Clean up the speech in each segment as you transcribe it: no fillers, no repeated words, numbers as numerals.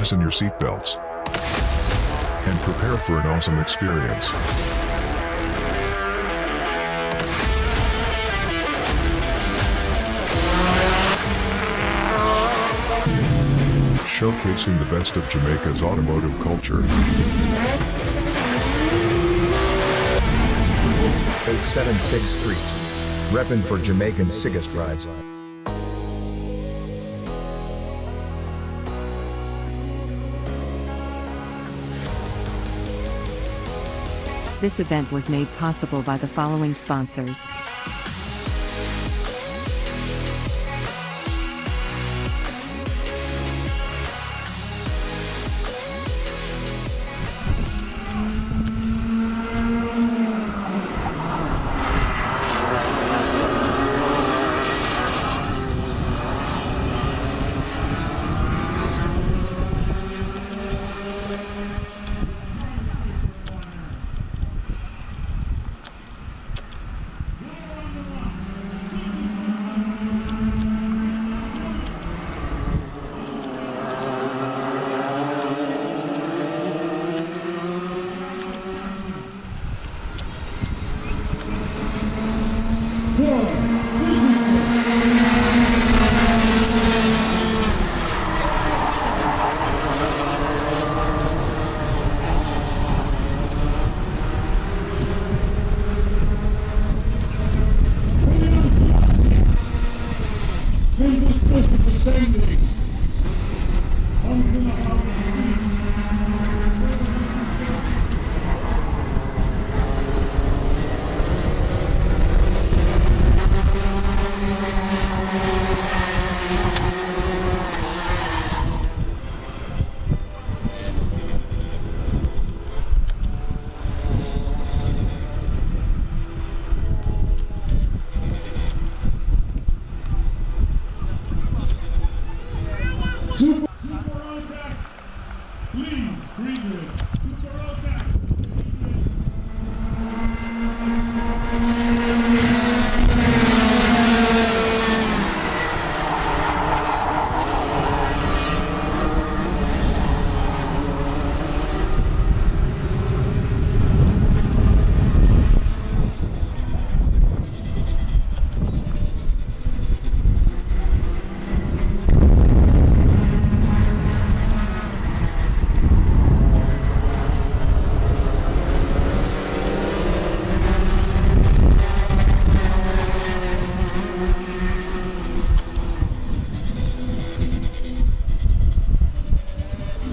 Fasten your seatbelts and prepare for an awesome experience. Showcasing the best of Jamaica's automotive culture. 876 Streets. Reppin' for Jamaican sickest rides. This event was made possible by the following sponsors.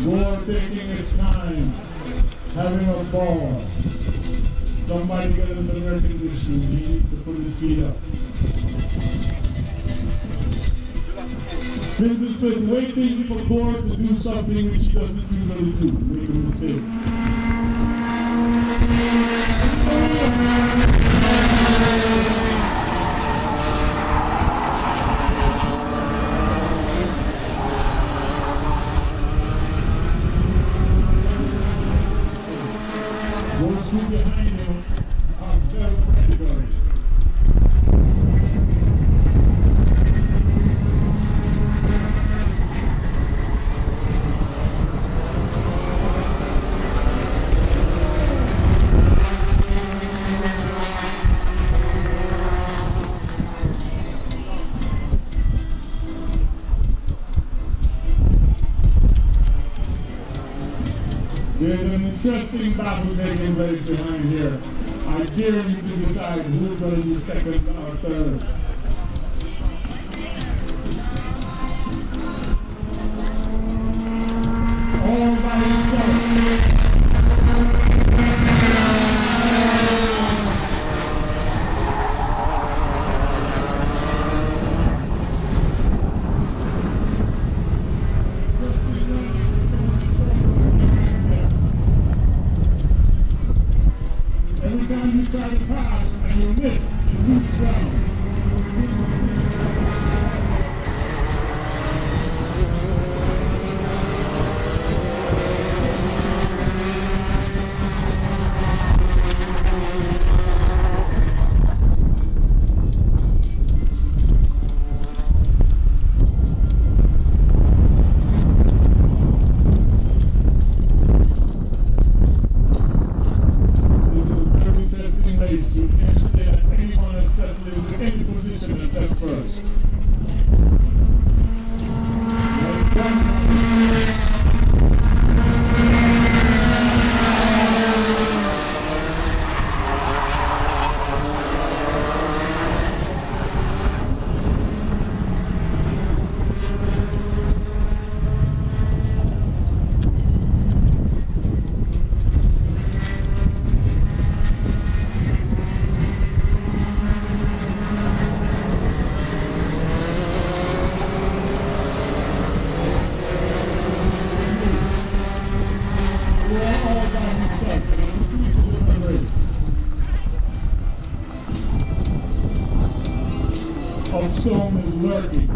More taking its time, having a ball. Somebody get into the air conditioning. He needs to put his feet up. Vincent Smith waiting for Gord to do something which he doesn't usually do, make a mistake. Those who behind him are very predatory. There's an interesting battle taking place behind here. I dare you to decide who's going to be second or third. All by himself. Every time you try to pass and you miss, you lose ground. taking a step first. Storm is lurking.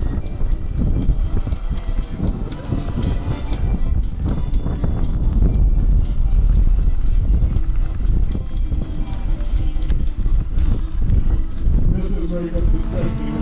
This is where you got the question.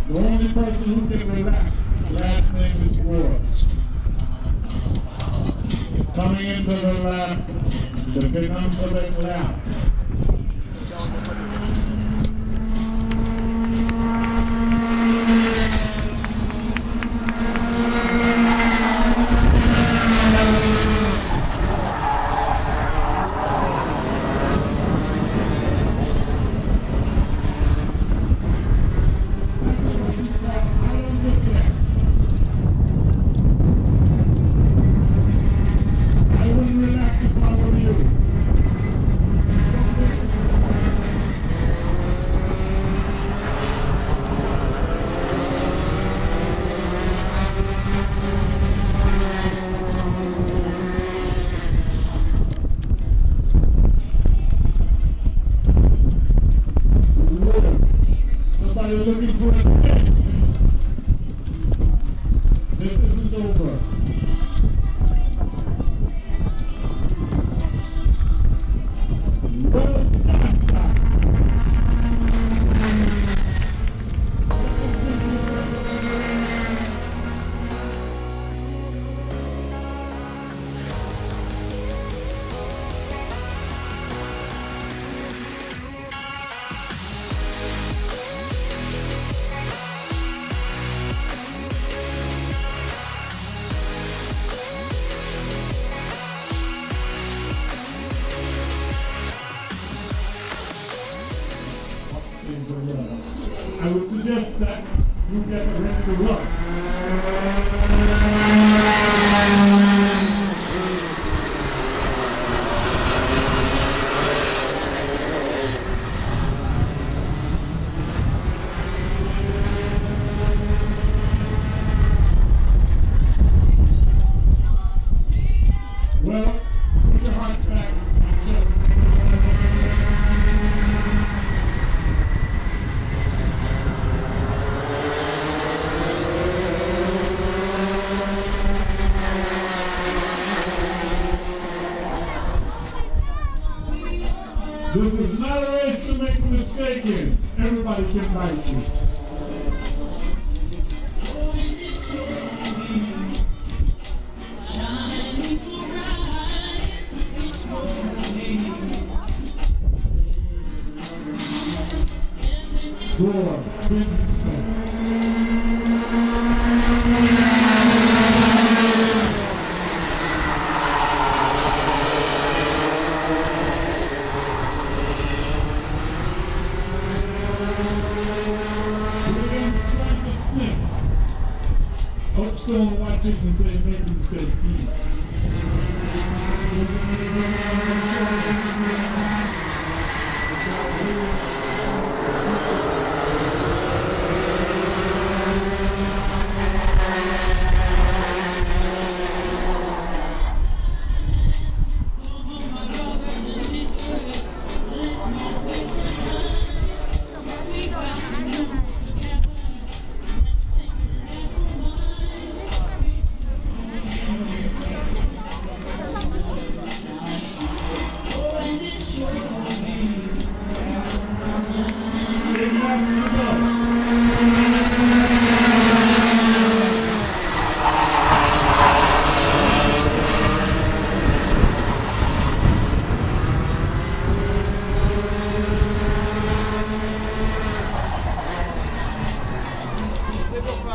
The only person who can relax, last name is Ward. Coming into the lap, the penultimate lap. I wouldn't relax if I were you. Somebody looking for a fix. This isn't over. Well done, guys. I would suggest that you get ready to run. Well, put your hearts back. This is not a race to make a mistake in. Everybody can bite you. Door, big mistake. Hope so watching and they make mistakes, please.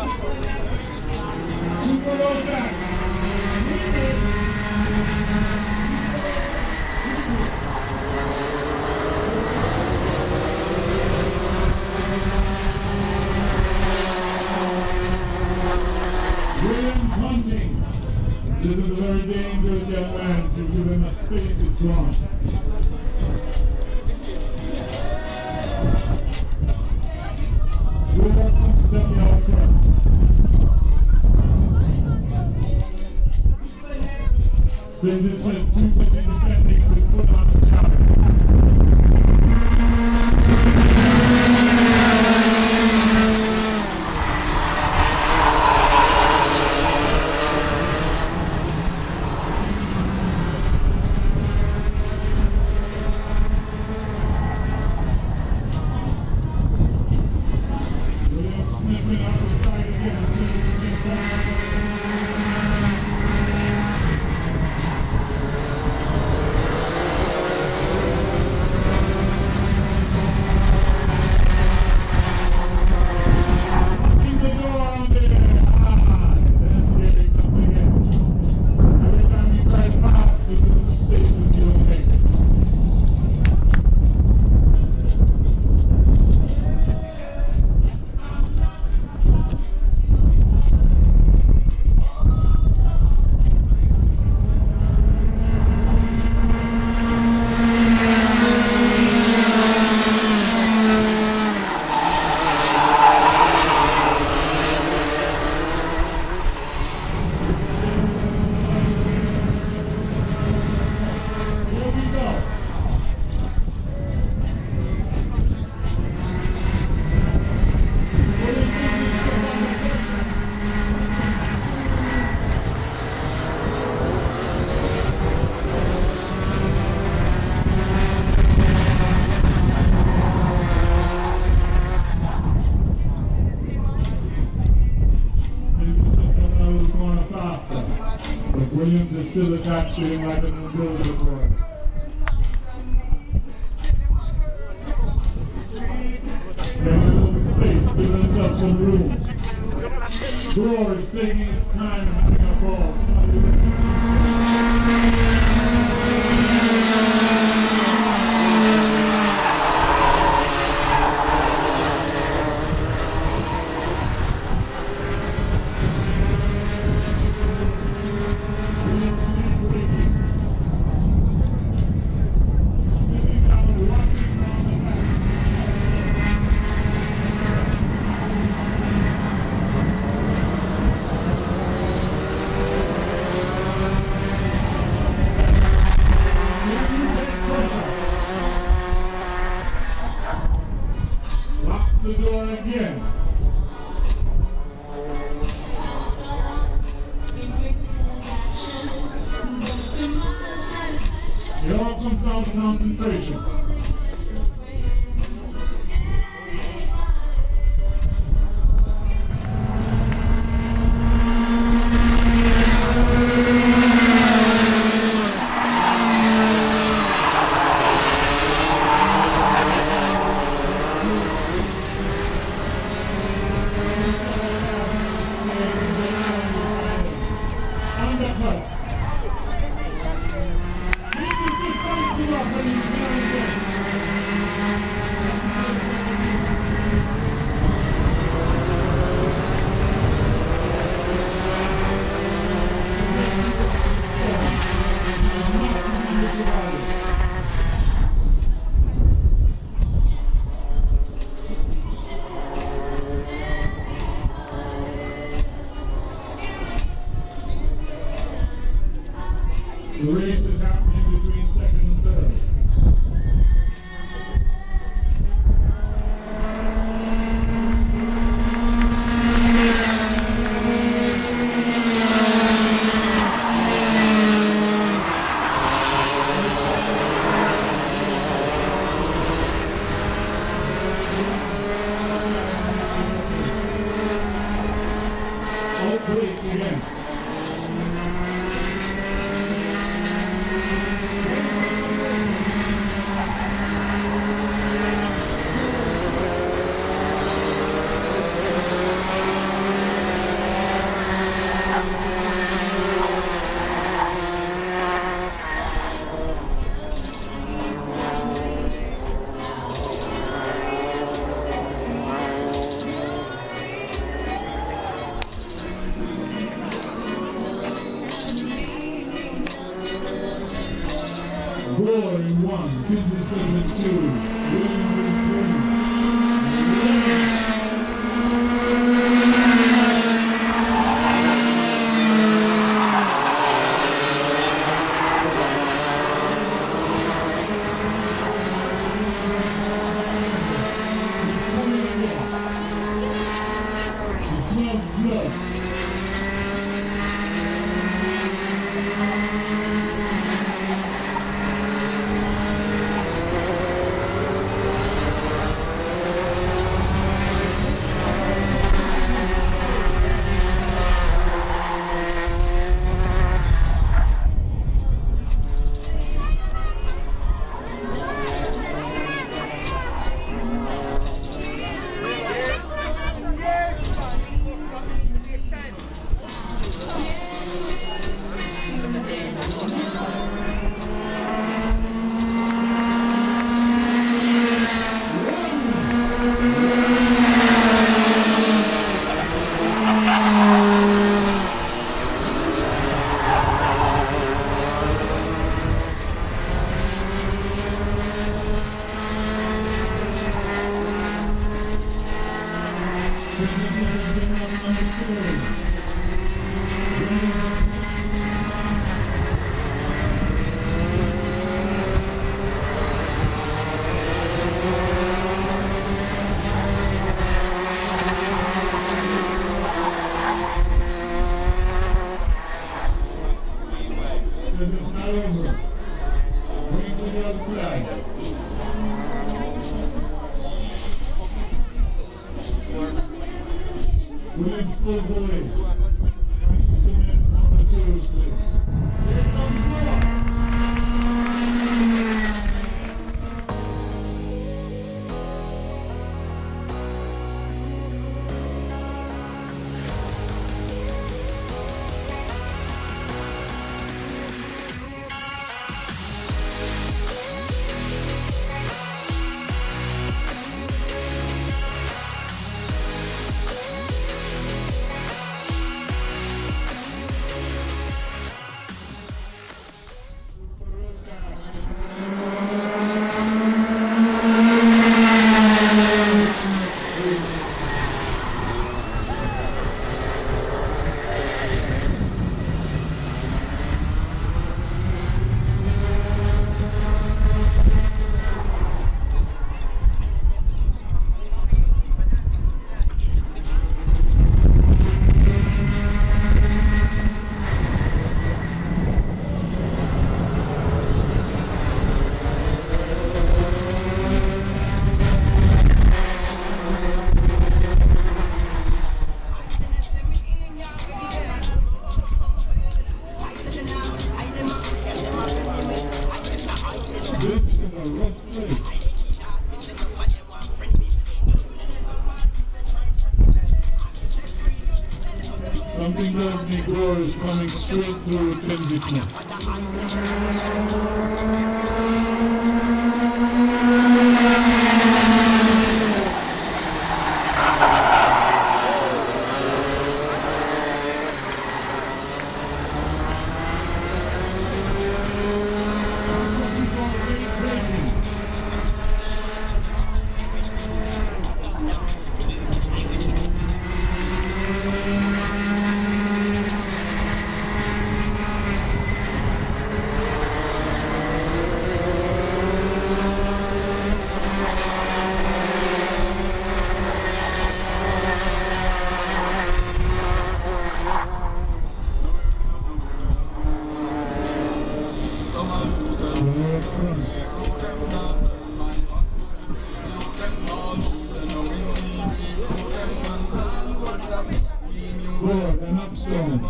Super Bowl back. Williams Hunting. This is a very dangerous young man. To give him a space, it's wrong. Stepping out front. This is 2 defending to put on the challenge. Williams is still attaching like an umbilical cord. Taking a little space, giving himself some room. Gore is taking his time and having a ball. The door again. It all comes down to concentration. The race is happening between second and third. Break again. scoring 1, Kansas State 2, Williams 3. Williams pulls away. Tries to submit on the Tuesday. Here comes Rock. Something tells me Gore is coming straight through Kenzie Smith. Gore and Upstone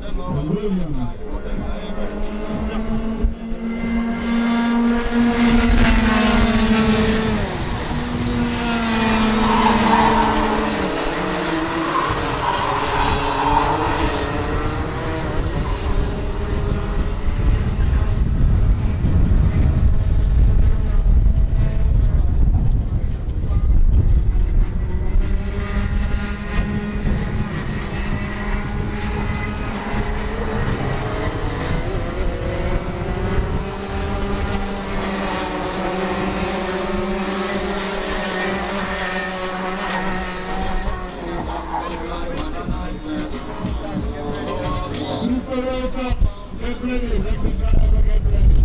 and Williams. ready. Referee driver, get ready.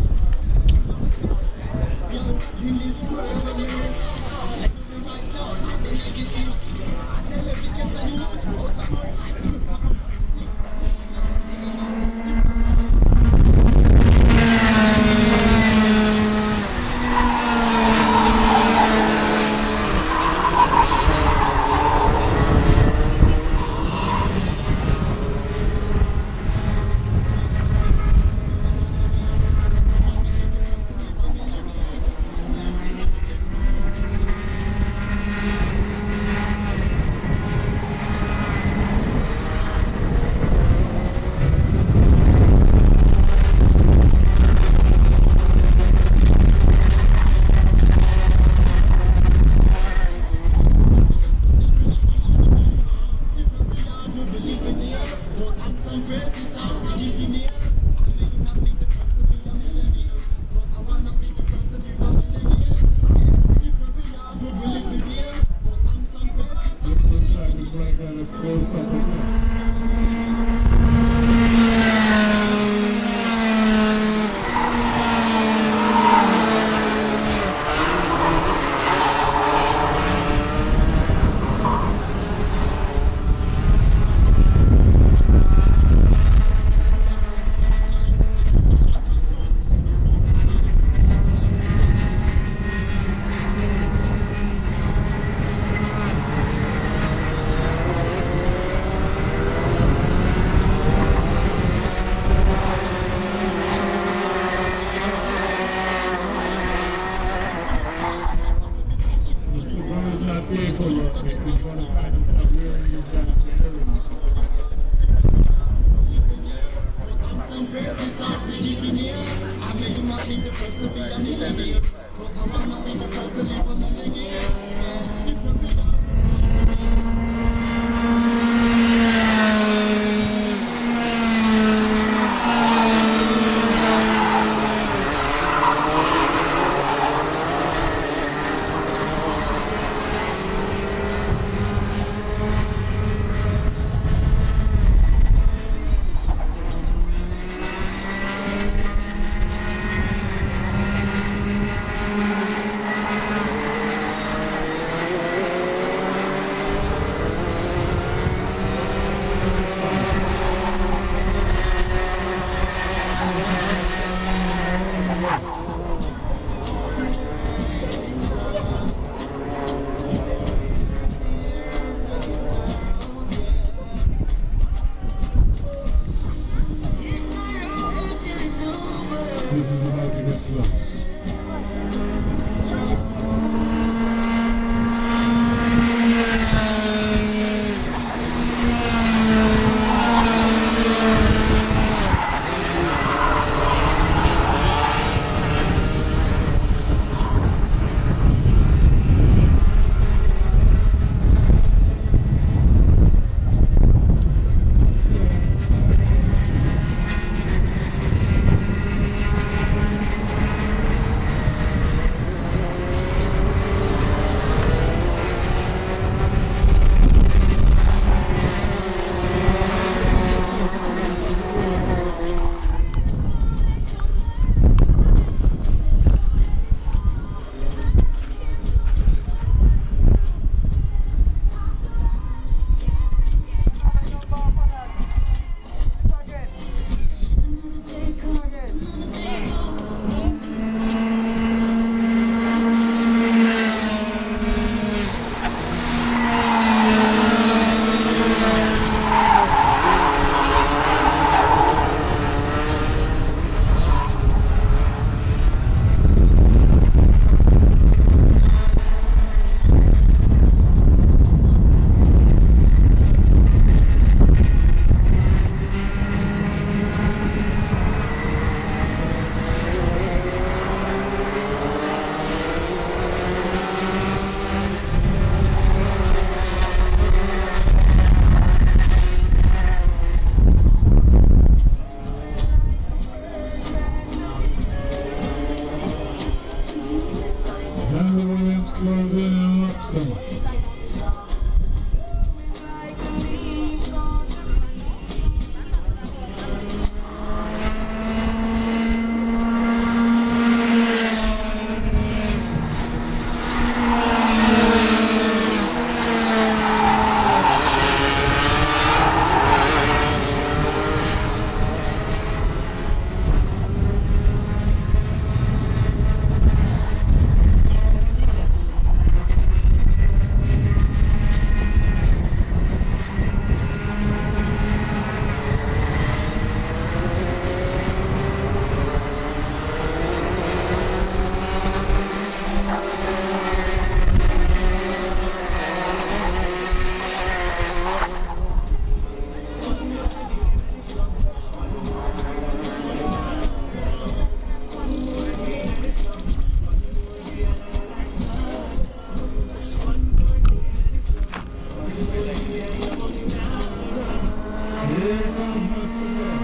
Here comes Mr. Webb.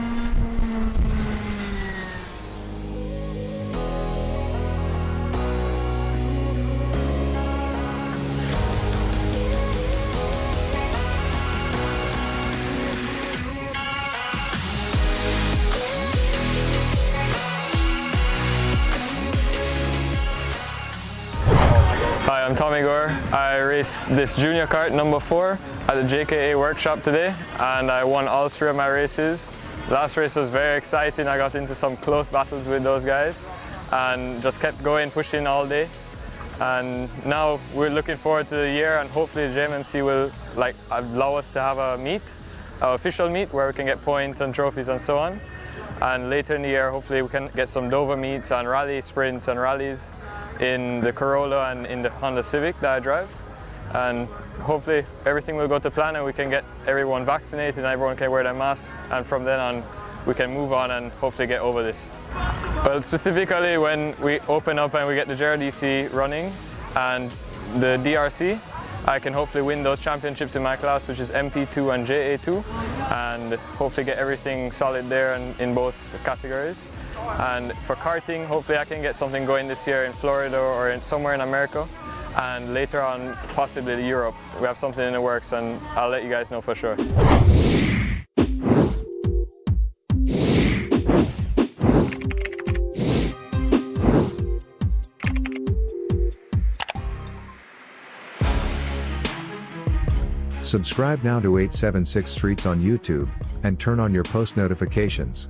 Hi, I'm Tommy Gore. I raced this junior kart number 4 at the JKA workshop today, and I won all 3 of my races. Last race was very exciting. I got into some close battles with those guys and just kept going, pushing all day. And now we're looking forward to the year, and hopefully the JMMC will allow us to have a meet, an official meet where we can get points and trophies and so on. And later in the year, hopefully we can get some Dover meets and rally sprints and rallies in the Corolla and in the Honda Civic that I drive. And hopefully everything will go to plan and we can get everyone vaccinated and everyone can wear their masks, and from then on we can move on and hopefully get over this. Well, specifically when we open up and we get the JRDC running and the DRC, I can hopefully win those championships in my class, which is MP2 and JA2, and hopefully get everything solid there and in both categories. And for karting, hopefully I can get something going this year in Florida or somewhere in America, and later on possibly Europe. We have something in the works and I'll let you guys know for sure. Subscribe now to 876 Streets on YouTube, and turn on your post notifications.